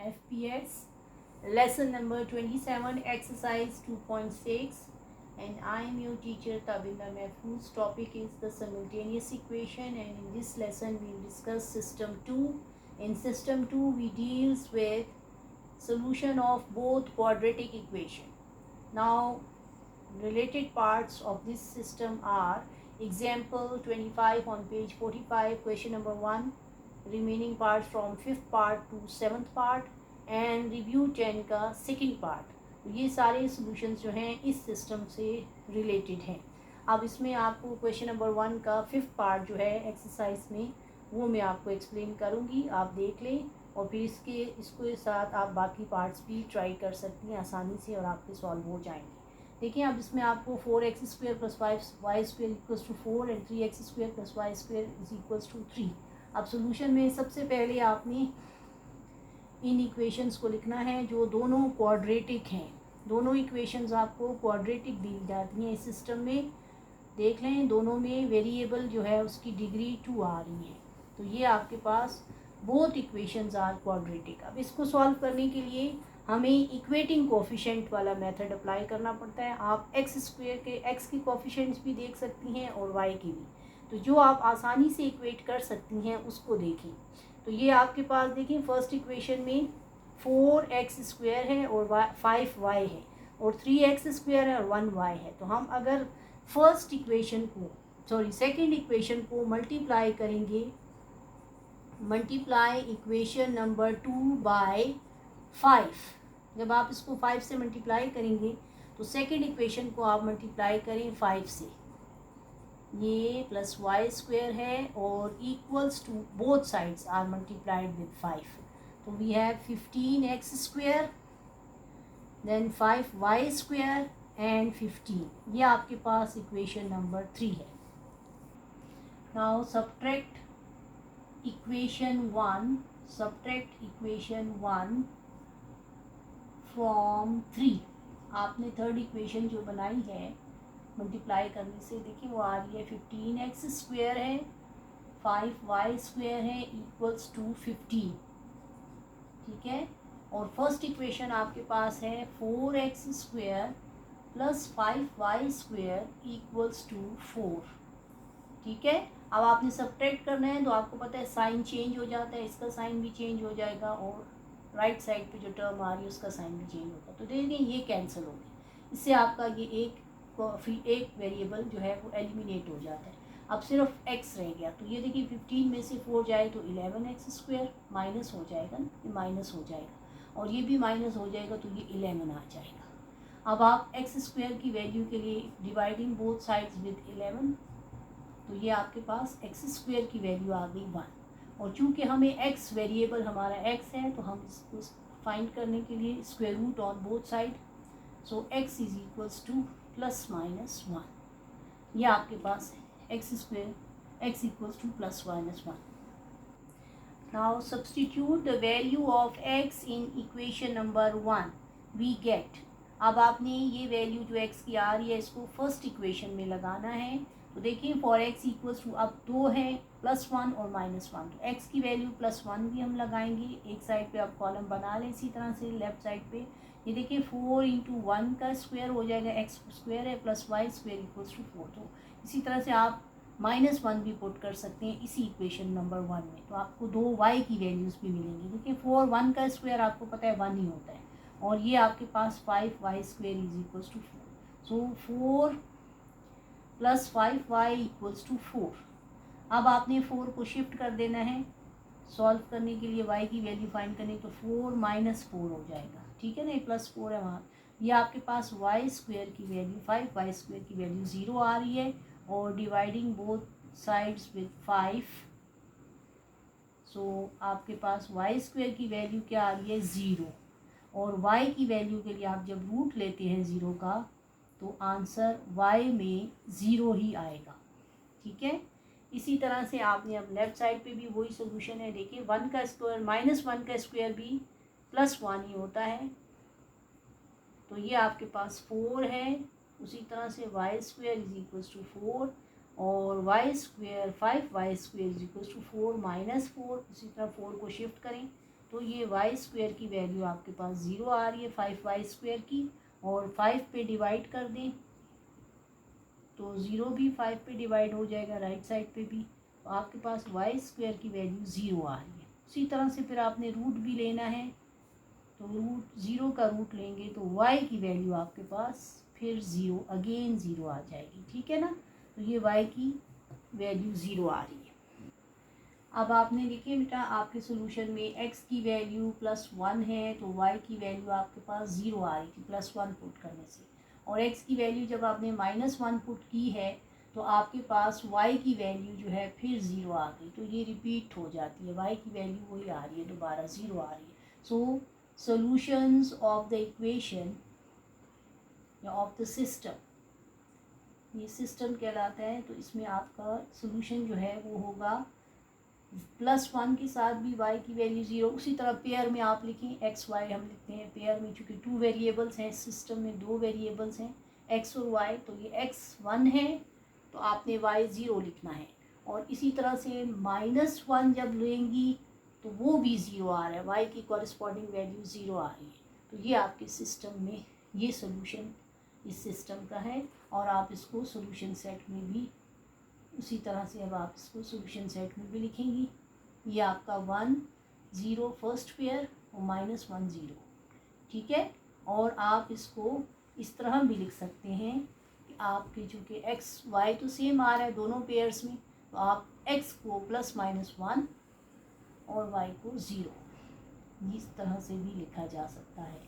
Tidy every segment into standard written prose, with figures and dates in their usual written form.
FPS, lesson number 27, exercise 2.6, and I am your teacher Tabinda Mahfouz. Topic is the simultaneous equation, and in this lesson we will discuss system 2. In system 2 we deals with solution of both quadratic equation. Now related parts of this system are example 25 on page 45, question number 1, remaining parts from 5th part to 7th part, and review 10 का second part. ये सारे solutions जो हैं इस system से related हैं। अब इसमें आपको क्वेश्चन नंबर 1 का 5th पार्ट जो है एक्सरसाइज में वो मैं आपको एक्सप्लेन करूँगी, आप देख लें और फिर इसके साथ आप बाकी पार्ट्स भी ट्राई कर सकती हैं आसानी से और आपके सॉल्व हो जाएंगे। देखिए अब इसमें आपको 4x² + 5y² = 4 and 3x² + y² = 3। अब सोल्यूशन में सबसे पहले आपने इन इक्वेशंस को लिखना है जो दोनों क्वाड्रेटिक हैं। दोनों इक्वेशंस आपको क्वाड्रेटिक दी जाती हैं इस सिस्टम में। देख लें दोनों में वेरिएबल जो है उसकी डिग्री 2 आ रही है, तो ये आपके पास बोथ इक्वेशंस आर क्वाड्रेटिक। अब इसको सॉल्व करने के लिए हमें इक्वेटिंग कोफिशिएंट वाला मेथड अप्लाई करना पड़ता है। आप x² के x के कोफिशिएंट्स भी देख सकती हैं और y के भी, तो जो आप आसानी से इक्वेट कर सकती हैं उसको देखें। तो ये आपके पास देखिए फर्स्ट इक्वेशन में 4x² है और 5y है और 3x² है और 1y है। तो हम अगर सेकंड इक्वेशन को मल्टीप्लाई करेंगे, मल्टीप्लाई इक्वेशन नंबर 2 बाय 5, जब आप इसको 5 से मल्टीप्लाई करेंगे तो सेकंड इक्वेशन को आप मल्टीप्लाई करें 5 से, ये +y² है और equals to both sides are multiplied with 5, तो we have 15x² then 5y² and 15। ये आपके पास इक्वेशन नंबर 3 है। Now subtract equation 1 from 3। आपने थर्ड इक्वेशन जो बनाई है मल्टीप्लाई करने से, देखिए वो आ रही है 15x² है 5y² है इक्वल्स टू 15, ठीक है। और फर्स्ट इक्वेशन आपके पास है 4x² + 5y² इक्वल्स टू 4, ठीक है। अब आपने सब्ट्रैक्ट करना है तो आपको पता है साइन चेंज हो जाता है, इसका साइन भी चेंज हो जाएगा और राइट साइड पे जो टर्म आ रही है उसका साइन भी चेंज होगा। तो देखिए ये कैंसिल हो गया, इससे आपका ये एक वेरिएबल जो है वो एलिमिनेट हो जाता है। अब सिर्फ x रह गया, तो ये देखिए 15 में से 4 जाए तो 11x² माइनस हो जाएगा ना, ये माइनस हो जाएगा और ये भी माइनस हो जाएगा तो ये 11 आ जाएगा। अब आप x² की वैल्यू के लिए डिवाइडिंग बोथ साइड्स विद 11, तो ये आपके पास x² की वैल्यू आ गई 1। और चूंकि हमें x वेरिएबल हमारा x है तो हम इसको फाइंड करने के लिए square root on both side, so x = ±1। ये आपके पास है x² x = ±1। Now substitute the value of x in equation number 1 we get. अब आपने ये वैल्यू जो x की आ रही है इसको फर्स्ट इक्वेशन में लगाना है। तो देखिए फॉर x = अब 2 है +1 और -1, तो x की वैल्यू +1 भी हम लगाएंगे। एक साइड पे आप कॉलम बना लें इसी तरह से लेफ्ट साइड पे, ये देखिए 4 × 1 का स्क्वायर हो जाएगा, x² है +y² = 4, तो इसी तरह से आप -1 भी पुट कर सकते हैं इसी इक्वेशन नंबर 1 में, तो आपको 2 y की वैल्यूज़ भी मिलेंगी। देखिए 4 1 का स्क्वायर आपको पता है 1 ही होता है और ये आपके पास 5y² = 4, सो 4 + 5y = 4। अब आपने 4 को शिफ्ट कर देना है सॉल्व करने के लिए, y की वैल्यू फाइंड करनी, तो 4 - 4 हो जाएगा, ठीक है ना, +4 है वहाँ। ये आपके पास y² की वैल्यू 5y² की वैल्यू 0 आ रही है और डिवाइडिंग बोथ साइड्स विद 5, सो आपके पास y² की वैल्यू क्या आ रही है 0 और y की वैल्यू के लिए आप जब रूट लेते हैं 0 का तो आंसर y में 0 ही आएगा, ठीक है। इसी तरह से आपने अब लेफ्ट साइड पे भी वही सोल्यूशन है। देखिए 1 का स्क्वायर -1 का स्क्वायर भी +1 ही होता है, तो ये आपके पास 4 है। उसी तरह से y² = 4 और y² 5y² = 4 -4, उसी तरह 4 को शिफ्ट करें तो ये वाई स्क्वायर की वैल्यू आपके पास 0 आ रही है 5y स्क्वायर की, और 5 पे डिवाइड कर दें तो 0 भी 5 पे डिवाइड हो जाएगा राइट साइड पे भी, तो आपके पास वाई स्क्वायर की वैल्यू 0 आ रही है। उसी तरह से फिर आपने रूट भी लेना है, तो रूट 0 का रूट लेंगे तो y की वैल्यू आपके पास फिर 0 अगेन 0 आ जाएगी, ठीक है ना। तो ये y की वैल्यू 0 आ रही है। अब आपने देखिए बेटा आपके सोल्यूशन में x की वैल्यू +1 है तो y की वैल्यू आपके पास 0 आ रही थी +1 पुट करने से, और x की वैल्यू जब आपने -1 पुट की है तो आपके पास y की वैल्यू जो है फिर 0 आ गई, तो ये रिपीट हो जाती है, y की वैल्यू वही आ रही है, दोबारा 0 आ रही है। सो सॉल्यूशंस ऑफ द इक्वेशन या ऑफ द सिस्टम, ये सिस्टम कहलाता है, तो इसमें आपका सोल्यूशन जो है वो होगा +1 के साथ भी y की वैल्यू 0। उसी तरह पेयर में आप लिखें x y, हम लिखते हैं पेयर में, चूँकि 2 वेरिएबल्स हैं सिस्टम में, 2 वेरिएबल्स हैं x और y, तो ये x 1 है तो आपने y 0 लिखना है, और इसी तरह से -1 जब लेंगी तो वो भी 0 आ रहा है, y की कॉरस्पॉन्डिंग वैल्यू 0 आ रही है। तो ये आपके सिस्टम में ये सोल्यूशन इस सिस्टम का है, और आप इसको सोल्यूशन सेट में भी उसी तरह से अब आप इसको सोल्यूशन सेट में भी लिखेंगी। ये आपका 1 0 फर्स्ट पेयर और -1 0, ठीक है। और आप इसको इस तरह भी लिख सकते हैं कि आपके चूँकि x y तो सेम आ रहा है दोनों पेयर्स में, तो आप x को +-1 और y को 0 इस तरह से भी लिखा जा सकता है।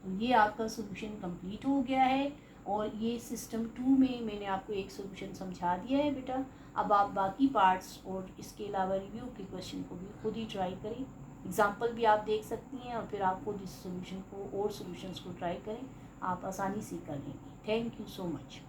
तो ये आपका सोल्यूशन कंप्लीट हो गया है, और ये सिस्टम 2 में मैंने आपको एक सोल्यूशन समझा दिया है बेटा। अब आप बाकी पार्ट्स और इसके अलावा रिव्यू के क्वेश्चन को भी खुद ही ट्राई करें, एग्जाम्पल भी आप देख सकती हैं, और फिर आप खुद इस सोल्यूशन को और सोल्यूशंस को ट्राई करें, आप आसानी से कर लेंगे। Thank you so much.